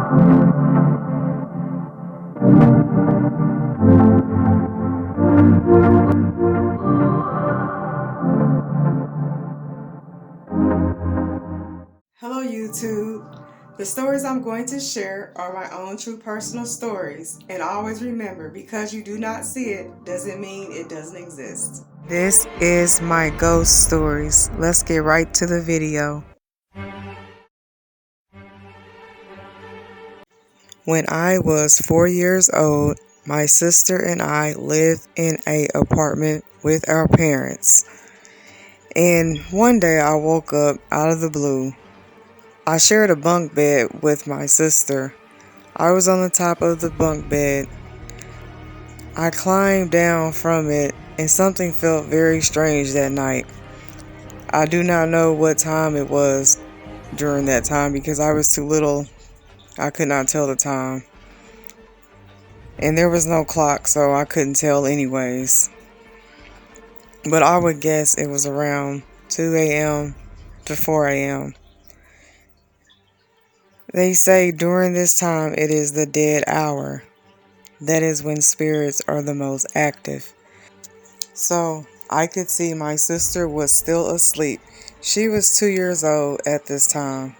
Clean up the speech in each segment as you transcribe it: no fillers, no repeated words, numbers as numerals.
Hello YouTube. The stories I'm going to share are my own true personal stories. And always remember, because you do not see it doesn't mean it doesn't exist. This is my ghost stories. Let's get right to the video. When I was 4 years old, my sister and I lived in an apartment with our parents. And one day I woke up out of the blue. I shared a bunk bed with my sister. I was on the top of the bunk bed. I climbed down from it and something felt very strange that night. I do not know what time it was during that time because I was too little. I could not tell the time. And there was no clock, so I couldn't tell anyways. But I would guess it was around 2 a.m. to 4 a.m. They say during this time it is the dead hour. That is when spirits are the most active. So I could see my sister was still asleep. She was 2 years old at this time.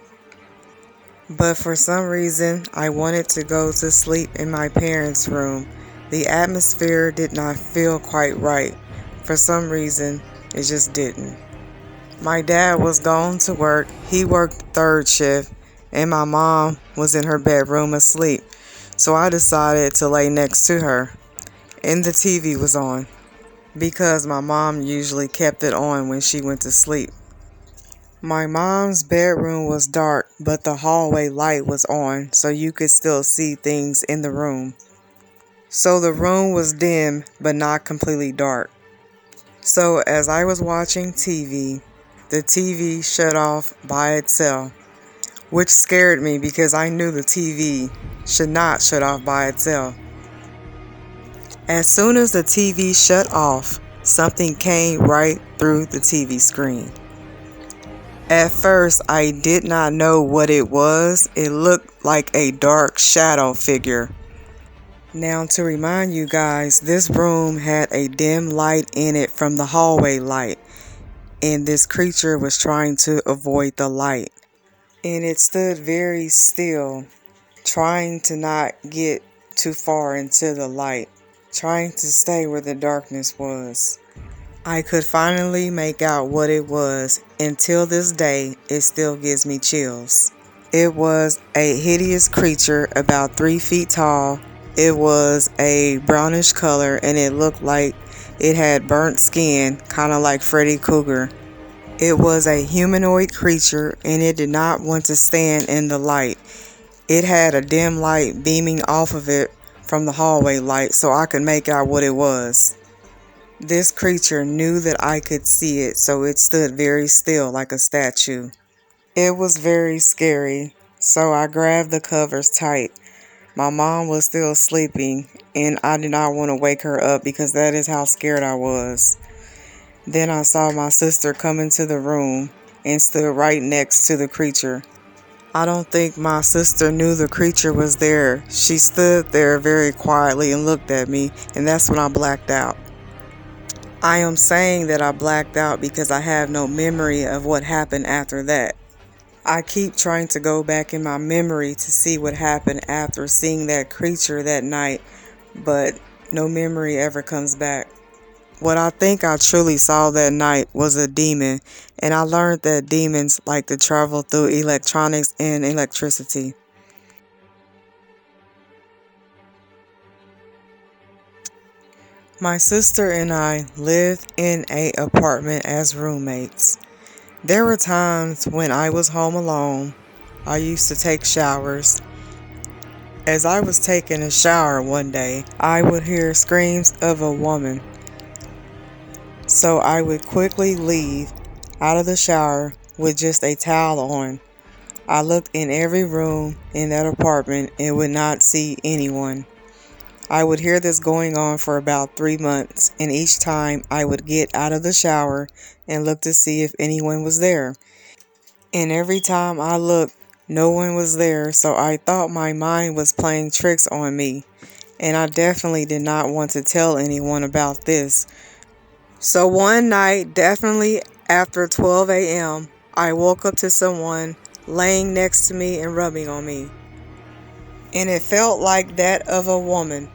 But for some reason, I wanted to go to sleep in my parents' room. The atmosphere did not feel quite right. For some reason, it just didn't. My dad was gone to work. He worked third shift, and my mom was in her bedroom asleep. So I decided to lay next to her, and the TV was on, because my mom usually kept it on when she went to sleep. My mom's bedroom was dark, but the hallway light was on, so you could still see things in the room. So the room was dim, but not completely dark. So as I was watching TV, the TV shut off by itself, which scared me because I knew the TV should not shut off by itself. As soon as the TV shut off, something came right through the TV screen. At first, I did not know what it was. It looked like a dark shadow figure. Now, to remind you guys, this room had a dim light in it from the hallway light, and this creature was trying to avoid the light. And it stood very still, trying to not get too far into the light, trying to stay where the darkness was. I could finally make out what it was. Until this day, it still gives me chills. It was a hideous creature about 3 feet tall. It was a brownish color and it looked like it had burnt skin, kind of like Freddy Krueger. It was a humanoid creature and it did not want to stand in the light. It had a dim light beaming off of it from the hallway light, so I could make out what it was. This creature knew that I could see it, so it stood very still like a statue. It was very scary, so I grabbed the covers tight. My mom was still sleeping, and I did not want to wake her up because that is how scared I was. Then I saw my sister come into the room and stood right next to the creature. I don't think my sister knew the creature was there. She stood there very quietly and looked at me, and that's when I blacked out. I am saying that I blacked out because I have no memory of what happened after that. I keep trying to go back in my memory to see what happened after seeing that creature that night, but no memory ever comes back. What I think I truly saw that night was a demon, and I learned that demons like to travel through electronics and electricity. My sister and I lived in an apartment as roommates. There were times when I was home alone. I used to take showers. As I was taking a shower one day, I would hear screams of a woman. So I would quickly leave out of the shower with just a towel on. I looked in every room in that apartment and would not see anyone. I would hear this going on for about 3 months, and each time I would get out of the shower and look to see if anyone was there. And every time I looked, No one was there, so I thought my mind was playing tricks on me, and I definitely did not want to tell anyone about this. So one night, definitely after 12 a.m., I woke up to someone laying next to me and rubbing on me, and it felt like that of a woman.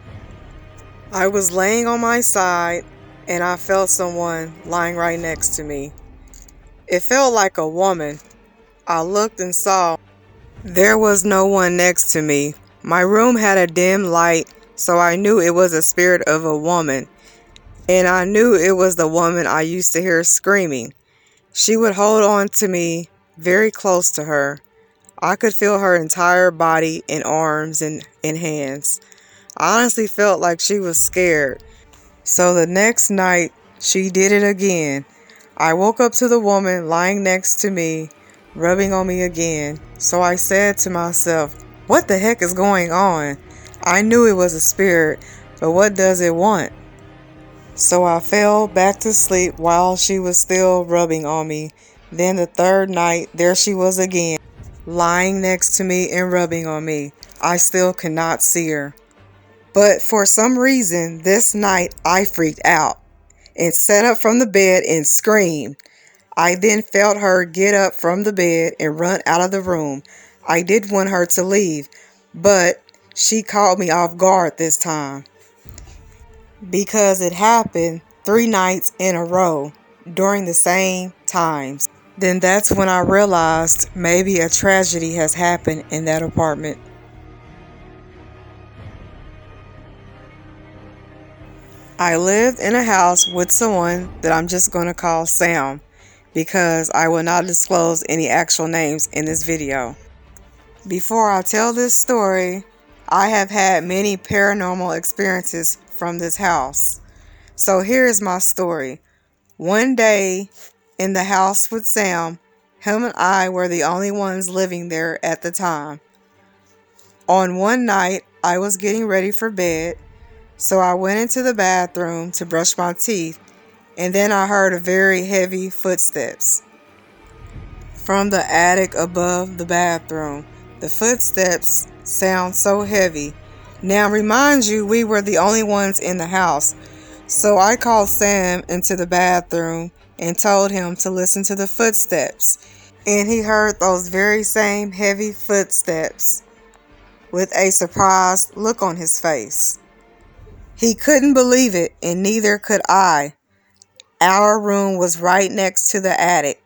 I was laying on my side, and I felt someone lying right next to me. It felt like a woman. I looked and saw there was no one next to me. My room had a dim light, so I knew it was a spirit of a woman, and I knew it was the woman I used to hear screaming. She would hold on to me very close to her. I could feel her entire body and arms and hands. I honestly felt like she was scared. So the next night, she did it again. I woke up to the woman lying next to me, rubbing on me again. So I said to myself, what the heck is going on? I knew it was a spirit, but what does it want? So I fell back to sleep while she was still rubbing on me. Then the third night, there she was again, lying next to me and rubbing on me. I still could not see her. But for some reason, this night I freaked out and sat up from the bed and screamed. I then felt her get up from the bed and run out of the room. I did want her to leave, but she caught me off guard this time because it happened 3 nights in a row during the same times. Then that's when I realized maybe a tragedy has happened in that apartment. I lived in a house with someone that I'm just going to call Sam because I will not disclose any actual names in this video. Before I tell this story, I have had many paranormal experiences from this house. So here's my story. One day in the house with Sam, him and I were the only ones living there at the time. On one night, I was getting ready for bed, so I went into the bathroom to brush my teeth, and then I heard a very heavy footsteps from the attic above the bathroom. The footsteps sound so heavy. Now remind you, we were the only ones in the house, so I called Sam into the bathroom and told him to listen to the footsteps, and he heard those very same heavy footsteps with a surprised look on his face. He couldn't believe it, and neither could I. Our room was right next to the attic.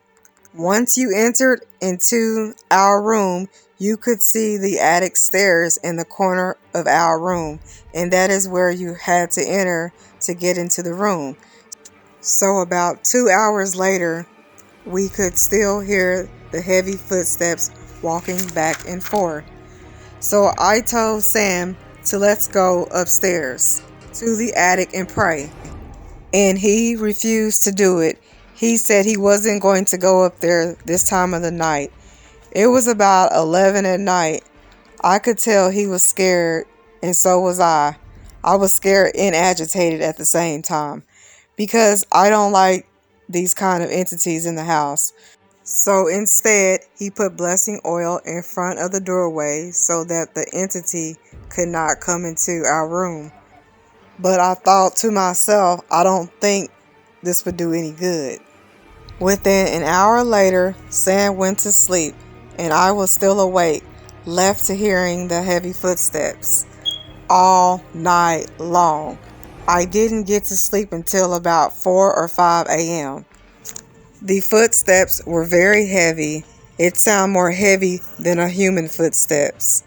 Once you entered into our room, you could see the attic stairs in the corner of our room, and that is where you had to enter to get into the room. So about 2 hours later, we could still hear the heavy footsteps walking back and forth. So I told Sam to let's go upstairs to the attic and pray, and he refused to do it. He said he wasn't going to go up there this time of the night. It was about 11 at night. I could tell he was scared, and so was I. I was scared and agitated at the same time because I don't like these kind of entities in the house. So instead, he put blessing oil in front of the doorway so that the entity could not come into our room. But I thought to myself, I don't think this would do any good. Within an hour later, Sam went to sleep, and I was still awake, left to hearing the heavy footsteps all night long. I didn't get to sleep until about 4 or 5 a.m. The footsteps were very heavy. It sounded more heavy than a human footsteps.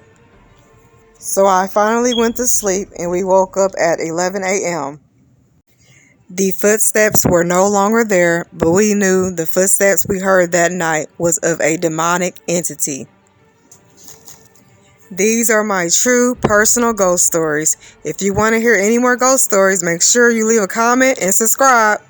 So I finally went to sleep, and we woke up at 11 a.m. The footsteps were no longer there, but we knew the footsteps we heard that night was of a demonic entity. These are my true personal ghost stories. If you want to hear any more ghost stories, make sure you leave a comment and subscribe.